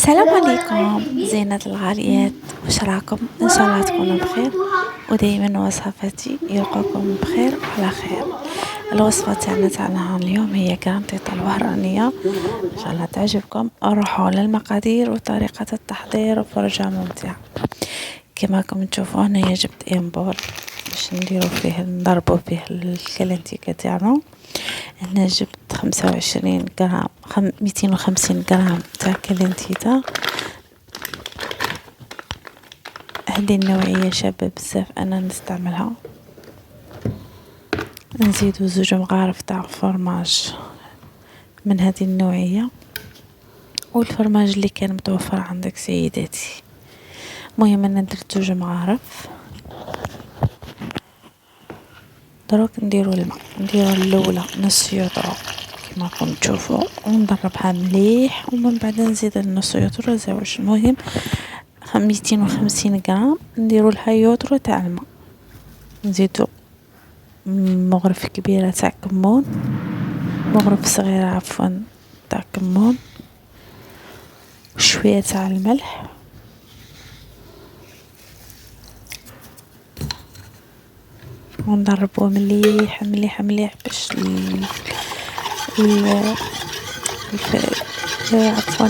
السلام عليكم زينة الغاليات، واش راكم؟ ان شاء الله تكونوا بخير ودائما وصفاتي يلقاكم بخير وعلى خير. الوصفة تاعنا اليوم هي كرنطيطة الوهرانية، ان شاء الله تعجبكم. روحوا للمقادير وطريقة التحضير وفرجة ممتعة. كما راكم تشوفوا هنايا جبت بول باش نضربوا فيه الكلنتيكة تاعنا. هنا جبت 25 غرام 250 غرام تاع كلنتيتا. هذه النوعية شابة بزاف انا نستعملها. نزيدو 2 مغارف تاع فرماج من هذه النوعية، والفرماج اللي كان متوفر عندك سيداتي. المهم انا درت 2 مغارف. دروك نديرو الماء، نديرو الاولى نص يوطرو كما راكم تشوفوا ونضربها مليح، ومن بعد نزيد النص يوطرو زوج. المهم 250 غرام نديرو لها يوطرو تاع الماء. نزيدو مغرف كبيرة تاع كمون، مغرف صغيرة عفوا تاع كمون، شوية تاع الملح، ونضربوه مليح مليح مليح باش عفوا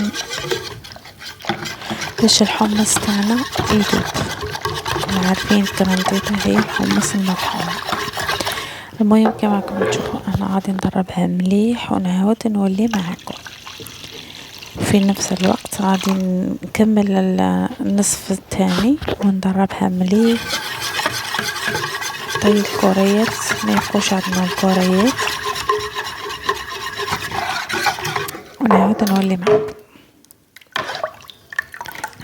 باش الحمص تاعنا يذوب. كما عارفين الكرنطيطة هي الحمص المطحون. المهم كما راكم تشوفوا انا غادي نضربها مليح ونعاود نولي معاكم. في نفس الوقت غادي نكمل النصف الثاني وندربها مليح. طيب الكوريات ما يبقوش عندنا الكوريات، ونعاود نولي معاكم.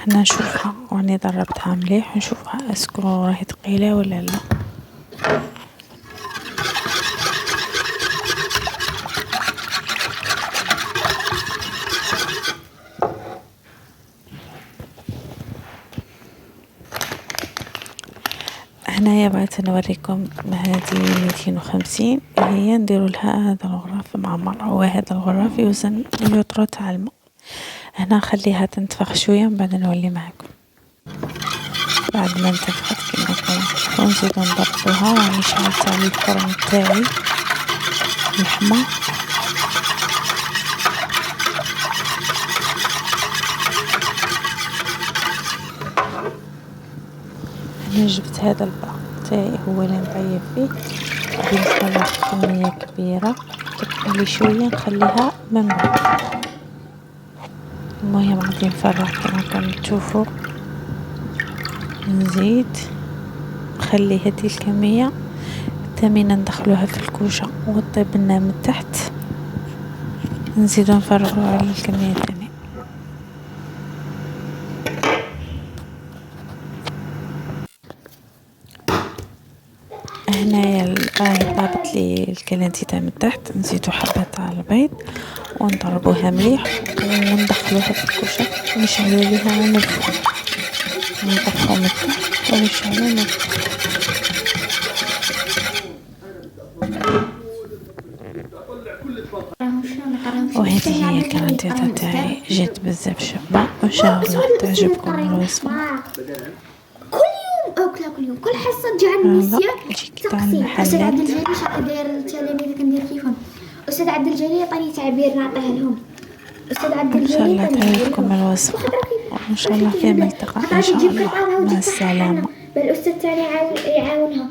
هنا نشوفها واني ضربتها مليح ونشوفها اسكو راهي ثقيله ولا لا. هنايا بغيت نوريكم هذه 250 هي نديروا لها هذا الغراف معمر، وهذا الغراف يوزن اليوترو تاع الماء. هنا نخليها تنتفخ شويه ومن بعد نولي معكم. بعد ما انتفخت كما راكم نزيدو نضربوها راني شعلت على الفرن تاعي اللحمه. انا جبت هذا الباق تاعي هو اللي نطيب فيه، غادي نخلط كميه كبيره تقلي شويه نخليها من بعد. المهم غادي نفرغ كما راكم تشوفوا، نزيد نخلي هذه الكميه الثمينه ندخلوها في الكوشه وطيب لنا من تحت. نزيدو نفرغوا على الكميه الثانيه. هنايا راهي طابت لي الكلنتيتا من تحت. نزيدو حبه تاع البيض ونضربوها مليح وندخلوها في الكوشه ونشعلو ليها من الفوق. نطفو من التحت ونشعلو من الفوق. وهذه هي الكرنطيطة تاعي، جات بزاف شابة وان شاء الله تعجبكم الوصفة. كل يوم كل حصه تجي عند النسيان تقسيم. استاذ عبد الجليل داير التلاميذ كندير كيفهم. استاذ عبد الجليل عطاني تعبير نعطيه لهم. استاذ عبد الجليل ان شاء الله تعجبكم الوصفة وان شاء الله في ملتقى ان شاء الله. مع السلامة. الاستاذ تاعي يعاونها.